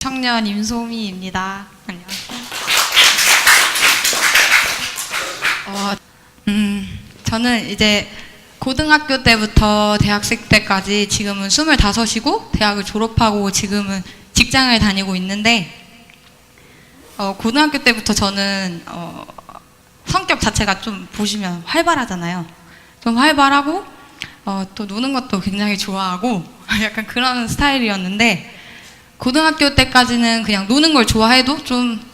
청년 임소미입니다. 안녕하세요. 저는 이제 고등학교 때부터 대학생 때까지 지금은 25이고 대학을 졸업하고 지금은 직장을 다니고 있는데 고등학교 때부터 저는 성격 자체가 좀 보시면 활발하잖아요. 좀 활발하고 또 노는 것도 굉장히 좋아하고 약간 그런 스타일이었는데 고등학교 때까지는 그냥 노는 걸 좋아해도 좀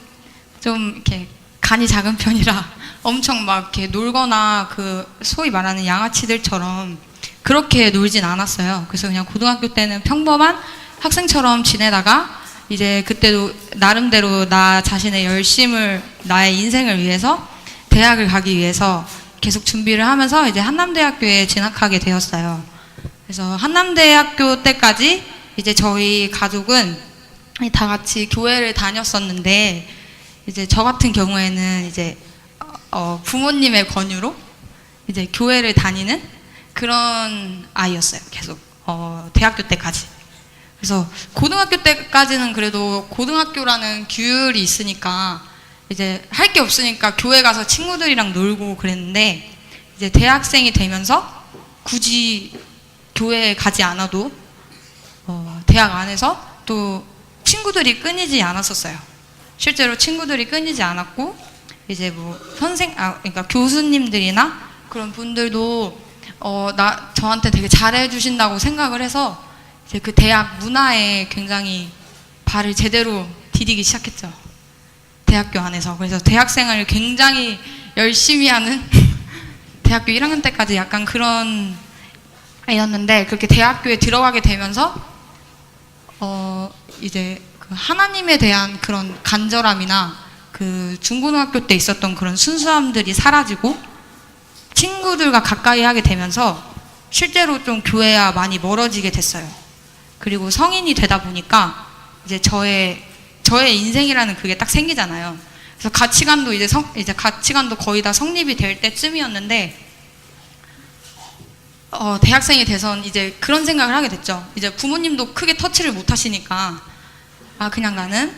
이렇게 간이 작은 편이라 엄청 막 이렇게 놀거나 그 소위 말하는 양아치들처럼 그렇게 놀진 않았어요. 그래서 그냥 고등학교 때는 평범한 학생처럼 지내다가 이제 그때도 나름대로 나 자신의 열심을 나의 인생을 위해서 대학을 가기 위해서 계속 준비를 하면서 이제 한남대학교에 진학하게 되었어요. 그래서 한남대학교 때까지 이제 저희 가족은 다 같이 교회를 다녔었는데 이제 저 같은 경우에는 이제 부모님의 권유로 이제 교회를 다니는 그런 아이였어요. 계속 대학교 때까지. 그래서 고등학교 때까지는 그래도 고등학교라는 규율이 있으니까 이제 할 게 없으니까 교회 가서 친구들이랑 놀고 그랬는데 이제 대학생이 되면서 굳이 교회에 가지 않아도 대학 안에서 또 친구들이 끊이지 않았었어요. 실제로 친구들이 끊이지 않았고 이제 뭐 그러니까 교수님들이나 그런 분들도 저한테 되게 잘해 주신다고 생각을 해서 이제 그 대학 문화에 굉장히 발을 제대로 디디기 시작했죠. 대학교 안에서. 그래서 대학생활을 굉장히 열심히 하는 대학교 1학년 때까지 약간 그런 애였는데 그렇게 대학교에 들어가게 되면서 이제 그 하나님에 대한 그런 간절함이나 그 중고등학교 때 있었던 그런 순수함들이 사라지고 친구들과 가까이 하게 되면서 실제로 좀 교회와 많이 멀어지게 됐어요. 그리고 성인이 되다 보니까 이제 저의 인생이라는 그게 딱 생기잖아요. 그래서 가치관도 이제 가치관도 거의 다 성립이 될 때쯤이었는데 대학생이 돼선 이제 그런 생각을 하게 됐죠. 이제 부모님도 크게 터치를 못 하시니까 그냥 나는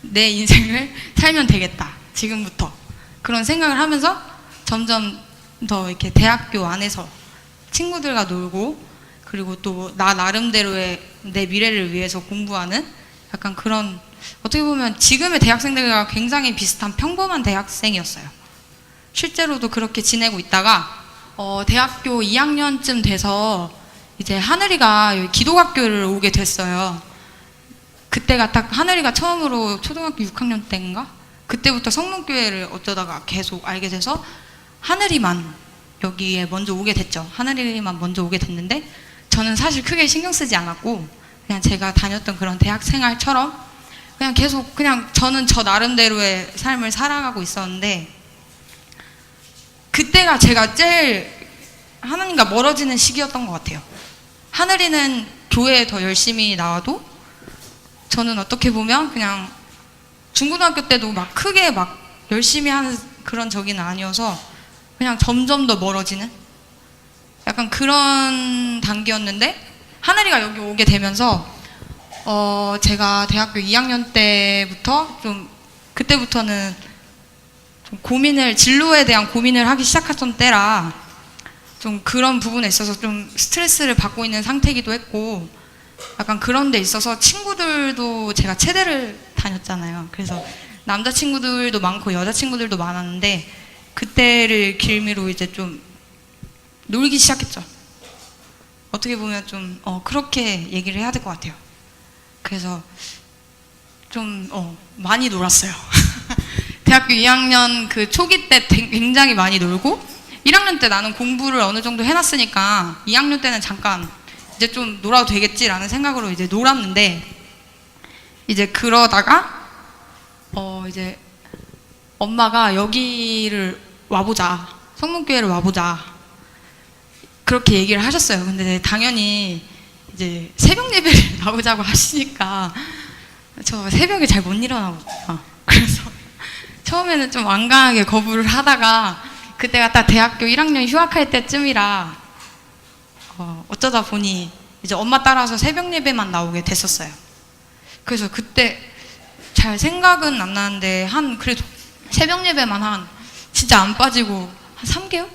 내 인생을 살면 되겠다. 지금부터. 그런 생각을 하면서 점점 더 이렇게 대학교 안에서 친구들과 놀고 그리고 또 나 나름대로의 내 미래를 위해서 공부하는 약간 그런 어떻게 보면 지금의 대학생들과 굉장히 비슷한 평범한 대학생이었어요. 실제로도 그렇게 지내고 있다가 대학교 2학년쯤 돼서 이제 하늘이가 여기 기독학교를 오게 됐어요. 그때가 딱 하늘이가 처음으로 초등학교 6학년 때인가? 그때부터 성문교회를 어쩌다가 계속 알게 돼서 하늘이만 여기에 먼저 오게 됐죠. 하늘이만 먼저 오게 됐는데 저는 사실 크게 신경 쓰지 않았고 그냥 제가 다녔던 그런 대학 생활처럼 그냥 계속 그냥 저는 저 나름대로의 삶을 살아가고 있었는데 그때가 제가 제일 하나님과 멀어지는 시기였던 것 같아요. 하늘이는 교회에 더 열심히 나와도 저는 어떻게 보면 그냥 중고등학교 때도 막 크게 막 열심히 하는 그런 적이는 아니어서 그냥 점점 더 멀어지는 약간 그런 단계였는데 하늘이가 여기 오게 되면서 제가 대학교 2학년 때부터 그때부터는 좀 진로에 대한 고민을 하기 시작했던 때라 좀 그런 부분에 있어서 좀 스트레스를 받고 있는 상태이기도 했고 약간 그런 데 있어서 친구들도 제가 체대를 다녔잖아요. 그래서 남자친구들도 많고 여자친구들도 많았는데 그때를 길미로 이제 좀 놀기 시작했죠. 어떻게 보면 좀 그렇게 얘기를 해야 될 것 같아요. 그래서 좀 많이 놀았어요. 대학교 2학년 그 초기 때 굉장히 많이 놀고 1학년 때 나는 공부를 어느 정도 해놨으니까 2학년 때는 잠깐 이제 좀 놀아도 되겠지라는 생각으로 이제 놀았는데 이제 그러다가 이제 엄마가 여기를 와보자, 성문교회를 와보자 그렇게 얘기를 하셨어요. 근데 당연히 이제 새벽 예배를 나오자고 하시니까 저 새벽에 잘 못 일어나거든요. 그래서 처음에는 좀 완강하게 거부를 하다가 그때가 딱 대학교 1학년 휴학할 때쯤이라 어쩌다 보니 이제 엄마 따라서 새벽 예배만 나오게 됐었어요. 그래서 그때 잘 생각은 안 나는데 한 그래도 새벽 예배만 한 진짜 안 빠지고 한 3개월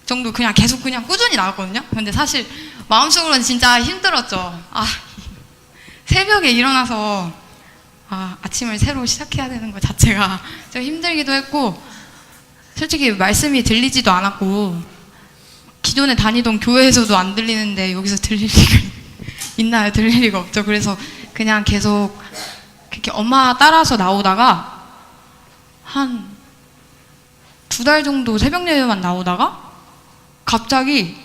정도 그냥 계속 그냥 꾸준히 나왔거든요. 근데 사실 마음속으로는 진짜 힘들었죠. 새벽에 일어나서 아침을 새로 시작해야 되는 것 자체가 좀 힘들기도 했고, 솔직히 말씀이 들리지도 않았고, 기존에 다니던 교회에서도 안 들리는데 여기서 들릴 리가 있나요? 들릴 리가 없죠. 그래서 그냥 계속 그렇게 엄마 따라서 나오다가 한 2달 정도 새벽 예배만 나오다가 갑자기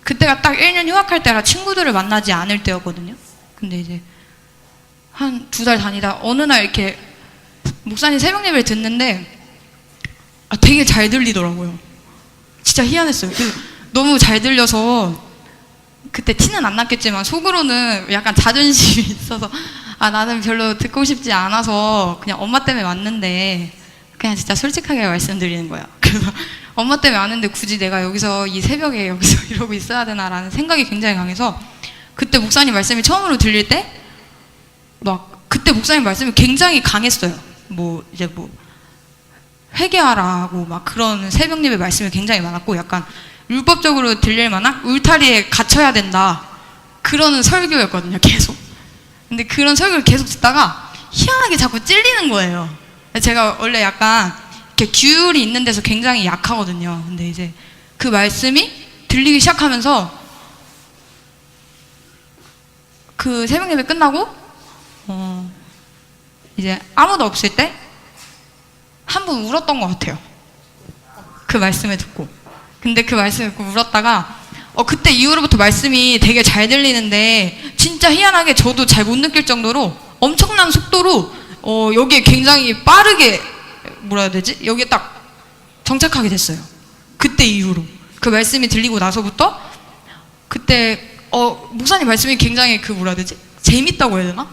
그때가 딱 1년 휴학할 때라 친구들을 만나지 않을 때였거든요. 근데 이제 한 2달 다니다 어느 날 이렇게 목사님 새벽 예배를 듣는데 되게 잘 들리더라고요. 진짜 희한했어요. 너무 잘 들려서 그때 티는 안 났겠지만 속으로는 약간 자존심이 있어서 나는 별로 듣고 싶지 않아서 그냥 엄마 때문에 왔는데, 그냥 진짜 솔직하게 말씀드리는 거예요. 그래서 엄마 때문에 왔는데 굳이 내가 여기서 이 새벽에 여기서 이러고 있어야 되나라는 생각이 굉장히 강해서, 그때 목사님 말씀이 처음으로 들릴 때 그때 목사님 말씀이 굉장히 강했어요. 이제 회개하라고 그런 새벽 예배 말씀이 굉장히 많았고, 약간 율법적으로 들릴 만한 울타리에 갇혀야 된다 그러는 설교였거든요. 계속. 근데 그런 설교를 계속 듣다가 희한하게 자꾸 찔리는 거예요. 제가 원래 약간 이렇게 규율이 있는 데서 굉장히 약하거든요. 근데 이제 그 말씀이 들리기 시작하면서 그 새벽 예배 끝나고 이제 아무도 없을 때 한 번 울었던 것 같아요. 그 말씀을 듣고. 근데 그 말씀을 듣고 울었다가 그때 이후로부터 말씀이 되게 잘 들리는데, 진짜 희한하게 저도 잘 못 느낄 정도로 엄청난 속도로 여기에 굉장히 빠르게 뭐라 해야 되지? 여기에 딱 정착하게 됐어요. 그때 이후로. 그 말씀이 들리고 나서부터 그때 목사님 말씀이 굉장히 뭐라 해야 되지? 재밌다고 해야 되나?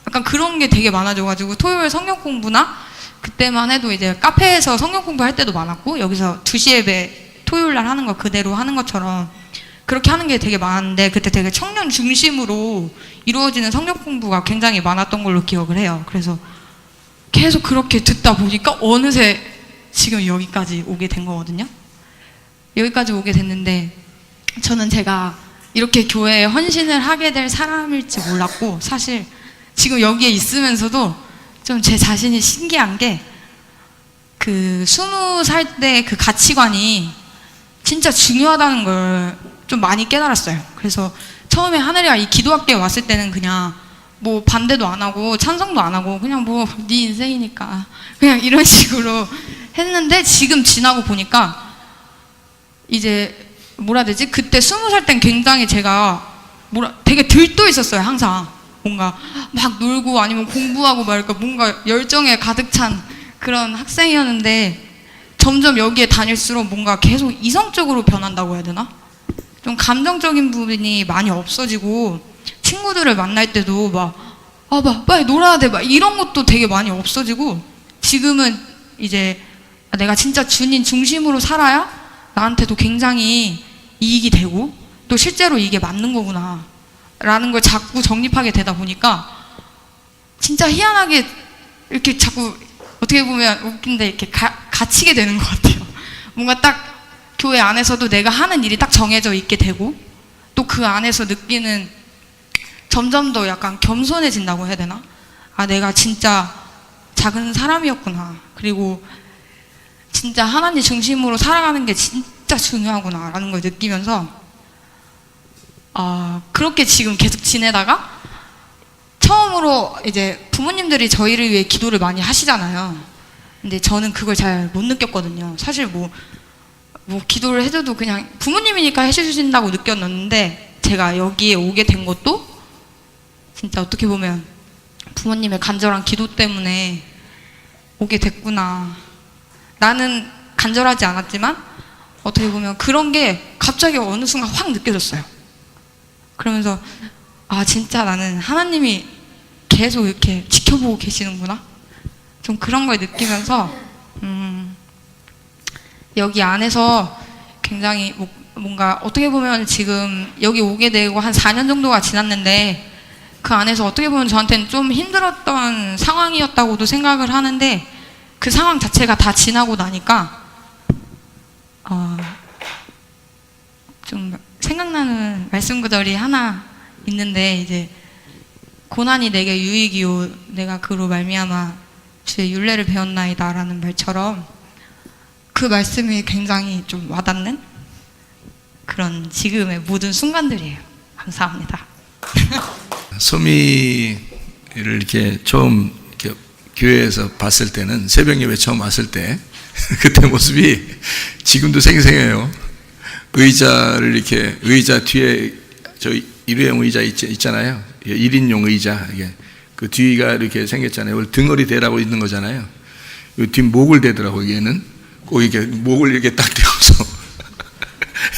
약간 그런 게 되게 많아져가지고 토요일 성경 공부나 그때만 해도 이제 카페에서 성경 공부할 때도 많았고, 여기서 2시 예배 토요일 날 하는 거 그대로 하는 것처럼 그렇게 하는 게 되게 많은데, 그때 되게 청년 중심으로 이루어지는 성경 공부가 굉장히 많았던 걸로 기억을 해요. 그래서 계속 그렇게 듣다 보니까 어느새 지금 여기까지 오게 된 거거든요. 여기까지 오게 됐는데, 저는 제가 이렇게 교회에 헌신을 하게 될 사람일지 몰랐고, 사실 지금 여기에 있으면서도 좀 제 자신이 신기한 게, 20살 때 그 가치관이 진짜 중요하다는 걸 좀 많이 깨달았어요. 그래서 처음에 하늘이가 이 기도학교에 왔을 때는 그냥 반대도 안 하고 찬성도 안 하고 그냥 네 인생이니까 그냥 이런 식으로 했는데, 지금 지나고 보니까 이제 뭐라 해야 되지? 그때 20살 땐 굉장히 제가 되게 들떠 있었어요. 항상 뭔가 막 놀고 아니면 공부하고 뭔가 열정에 가득 찬 그런 학생이었는데, 점점 여기에 다닐수록 뭔가 계속 이성적으로 변한다고 해야 되나? 좀 감정적인 부분이 많이 없어지고, 친구들을 만날 때도 빨리 놀아야 돼 이런 것도 되게 많이 없어지고, 지금은 이제 내가 진짜 주님 중심으로 살아야 나한테도 굉장히 이익이 되고 또 실제로 이게 맞는 거구나 라는 걸 자꾸 정립하게 되다 보니까, 진짜 희한하게 이렇게 자꾸 어떻게 보면 웃긴데 이렇게 갇히게 되는 것 같아요. 뭔가 딱 교회 안에서도 내가 하는 일이 딱 정해져 있게 되고, 또 그 안에서 느끼는 점점 더 약간 겸손해진다고 해야 되나? 내가 진짜 작은 사람이었구나. 그리고 진짜 하나님 중심으로 살아가는 게 진짜 중요하구나 라는 걸 느끼면서 그렇게 지금 계속 지내다가, 처음으로 이제 부모님들이 저희를 위해 기도를 많이 하시잖아요. 근데 저는 그걸 잘 못 느꼈거든요. 사실 기도를 해줘도 그냥 부모님이니까 해주신다고 느꼈는데, 제가 여기에 오게 된 것도 진짜 어떻게 보면 부모님의 간절한 기도 때문에 오게 됐구나. 나는 간절하지 않았지만 어떻게 보면 그런 게 갑자기 어느 순간 확 느껴졌어요. 그러면서 진짜 나는 하나님이 계속 이렇게 지켜보고 계시는구나. 좀 그런 걸 느끼면서 여기 안에서 굉장히 뭔가 어떻게 보면 지금 여기 오게 되고 한 4년 정도가 지났는데, 그 안에서 어떻게 보면 저한테는 좀 힘들었던 상황이었다고도 생각을 하는데, 그 상황 자체가 다 지나고 나니까 좀 생각나는 말씀 구절이 하나 있는데, 이제 고난이 내게 유익이요 내가 그로 말미암아 주의 율례를 배웠나이다 라는 말처럼, 그 말씀이 굉장히 좀 와닿는 그런 지금의 모든 순간들이에요. 감사합니다. 소미를 이렇게 처음 이렇게 교회에서 봤을 때는, 새벽 예배 처음 왔을 때 그때 모습이 지금도 생생해요. 의자를 이렇게, 의자 뒤에 저 일회용 의자 있잖아요. 1인용 의자, 이게 그 뒤가 이렇게 생겼잖아요. 등허리 대라고 있는 거잖아요. 이 뒷목을 대더라고. 얘는 꼭 이렇게 목을 이렇게 딱 대어서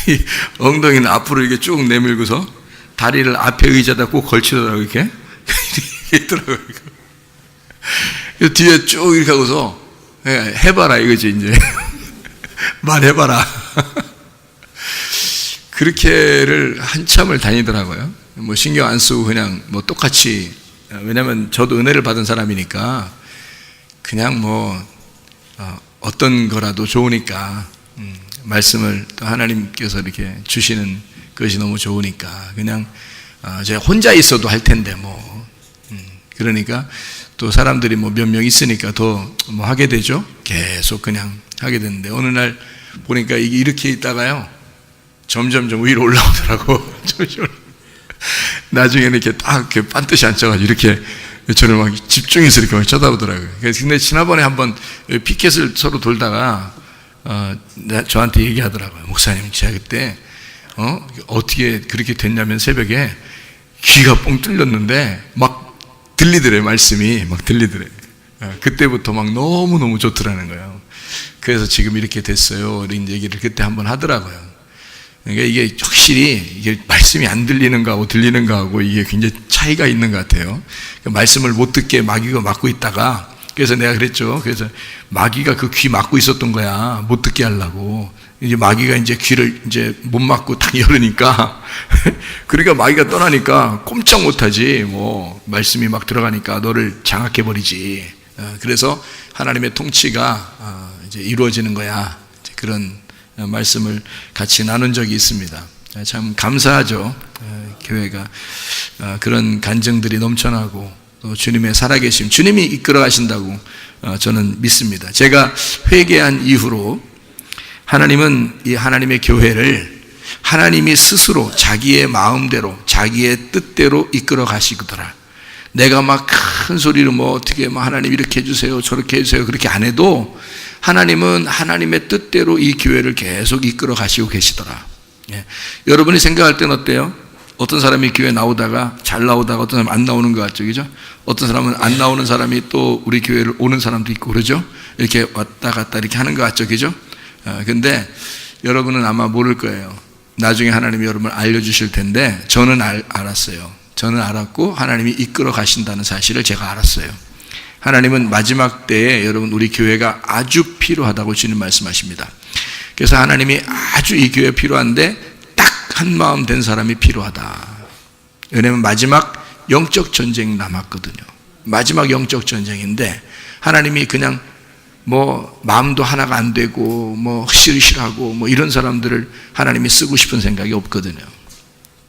이 엉덩이는 앞으로 이렇게 쭉 내밀고서 다리를 앞에 의자다 꼭 걸치더라고. 이렇게 있더라고요. 뒤에 쭉 이렇게 하고서 해봐라 이거지 이제. 말해봐라. 그렇게를 한참을 다니더라고요. 뭐 신경 안 쓰고 그냥 뭐 똑같이, 왜냐면 저도 은혜를 받은 사람이니까 그냥 뭐 어떤 거라도 좋으니까, 말씀을 또 하나님께서 이렇게 주시는 것이 너무 좋으니까 그냥 제가 혼자 있어도 할 텐데 뭐, 그러니까 또 사람들이 뭐 몇 명 있으니까 더 뭐 하게 되죠. 계속 그냥 하게 되는데, 어느 날 보니까 이게 이렇게 있다가요 점점점 위로 올라오더라고. 나중에는 이렇게 딱 이렇게 반드시 앉아가지고 이렇게 저를 막 집중해서 이렇게 막 쳐다보더라고요. 근데 지난번에 한번 피켓을 서로 돌다가 저한테 얘기하더라고요. 목사님, 제가 그때 어떻게 그렇게 됐냐면, 새벽에 귀가 뻥 뚫렸는데 막 들리더래요. 말씀이 막 들리더래요. 그때부터 막 너무너무 좋더라는 거예요. 그래서 지금 이렇게 됐어요. 이런 얘기를 그때 한번 하더라고요. 그러니까 이게 확실히 이게 말씀이 안 들리는 거하고 들리는 거하고 이게 굉장히 차이가 있는 것 같아요. 말씀을 못 듣게 마귀가 막고 있다가, 그래서 내가 그랬죠. 그래서 마귀가 그 귀 막고 있었던 거야. 못 듣게 하려고. 이제 마귀가 이제 귀를 이제 못 막고 딱 열으니까 그러니까 마귀가 떠나니까 꼼짝 못 하지. 뭐 말씀이 막 들어가니까 너를 장악해 버리지. 그래서 하나님의 통치가 이제 이루어지는 거야. 그런 말씀을 같이 나눈 적이 있습니다. 참 감사하죠. 교회가 그런 간증들이 넘쳐나고 또 주님의 살아계심, 주님이 이끌어 가신다고 저는 믿습니다. 제가 회개한 이후로 하나님은 이 하나님의 교회를 하나님이 스스로 자기의 마음대로 자기의 뜻대로 이끌어 가시더라. 내가 막 큰 소리로 뭐 어떻게 뭐 하나님 이렇게 해주세요 저렇게 해주세요 그렇게 안 해도 하나님은 하나님의 뜻대로 이 교회를 계속 이끌어 가시고 계시더라. 예. 여러분이 생각할 때는 어때요? 어떤 사람이 교회 나오다가 잘 나오다가 어떤 사람은 안 나오는 것 같죠, 그죠? 어떤 사람은 안 나오는 사람이 또 우리 교회를 오는 사람도 있고 그러죠? 이렇게 왔다 갔다 이렇게 하는 것 같죠, 그죠? 근데 여러분은 아마 모를 거예요. 나중에 하나님이 여러분을 알려주실 텐데, 저는 알았어요. 저는 알았고 하나님이 이끌어 가신다는 사실을 제가 알았어요. 하나님은 마지막 때에 여러분 우리 교회가 아주 필요하다고 주님 말씀하십니다. 그래서 하나님이 아주 이 교회에 필요한데 딱 한 마음 된 사람이 필요하다. 왜냐하면 마지막 영적 전쟁 남았거든요. 마지막 영적 전쟁인데 하나님이 그냥 뭐 마음도 하나가 안 되고 뭐 싫으시라고 뭐 이런 사람들을 하나님이 쓰고 싶은 생각이 없거든요.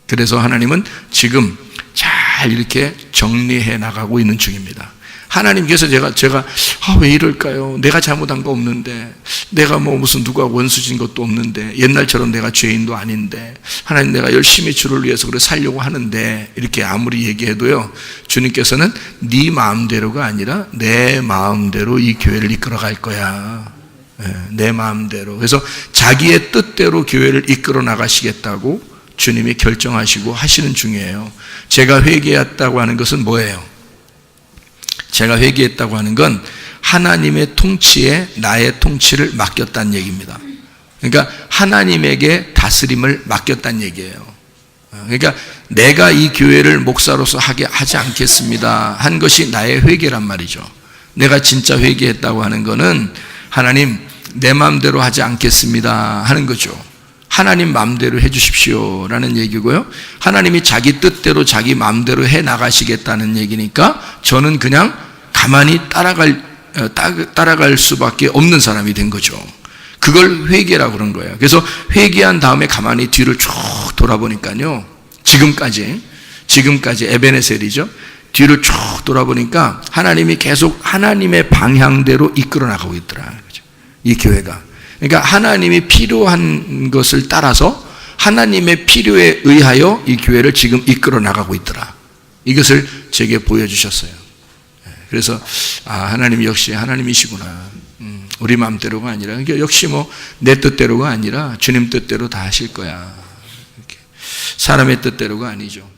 그래서 하나님은 지금 잘 이렇게 정리해 나가고 있는 중입니다. 하나님께서 제가 왜 이럴까요? 내가 잘못한 거 없는데, 내가 뭐 무슨 누가 원수진 것도 없는데, 옛날처럼 내가 죄인도 아닌데, 하나님 내가 열심히 주를 위해서 그래 살려고 하는데, 이렇게 아무리 얘기해도요, 주님께서는 네 마음대로가 아니라 내 마음대로 이 교회를 이끌어 갈 거야. 내 마음대로. 그래서 자기의 뜻대로 교회를 이끌어 나가시겠다고 주님이 결정하시고 하시는 중이에요. 제가 회개했다고 하는 것은 뭐예요? 제가 회개했다고 하는 건 하나님의 통치에 나의 통치를 맡겼다는 얘기입니다. 그러니까 하나님에게 다스림을 맡겼다는 얘기예요. 그러니까 내가 이 교회를 목사로서 하지 않겠습니다 한 것이 나의 회개란 말이죠. 내가 진짜 회개했다고 하는 것은 하나님 내 마음대로 하지 않겠습니다 하는 거죠. 하나님 마음대로 해 주십시오라는 얘기고요. 하나님이 자기 뜻대로 자기 마음대로 해 나가시겠다는 얘기니까 저는 그냥 가만히 따라갈 수밖에 없는 사람이 된 거죠. 그걸 회개라고 그런 거예요. 그래서 회개한 다음에 가만히 뒤를 쭉 돌아보니까요. 지금까지 에베네셀이죠. 뒤를 쭉 돌아보니까 하나님이 계속 하나님의 방향대로 이끌어 나가고 있더라. 이 교회가. 그러니까 하나님이 필요한 것을 따라서 하나님의 필요에 의하여 이 교회를 지금 이끌어 나가고 있더라. 이것을 제게 보여주셨어요. 그래서 하나님 역시 하나님이시구나. 우리 마음대로가 아니라, 그러니까 역시 내 뜻대로가 아니라 주님 뜻대로 다 하실 거야. 이렇게. 사람의 뜻대로가 아니죠.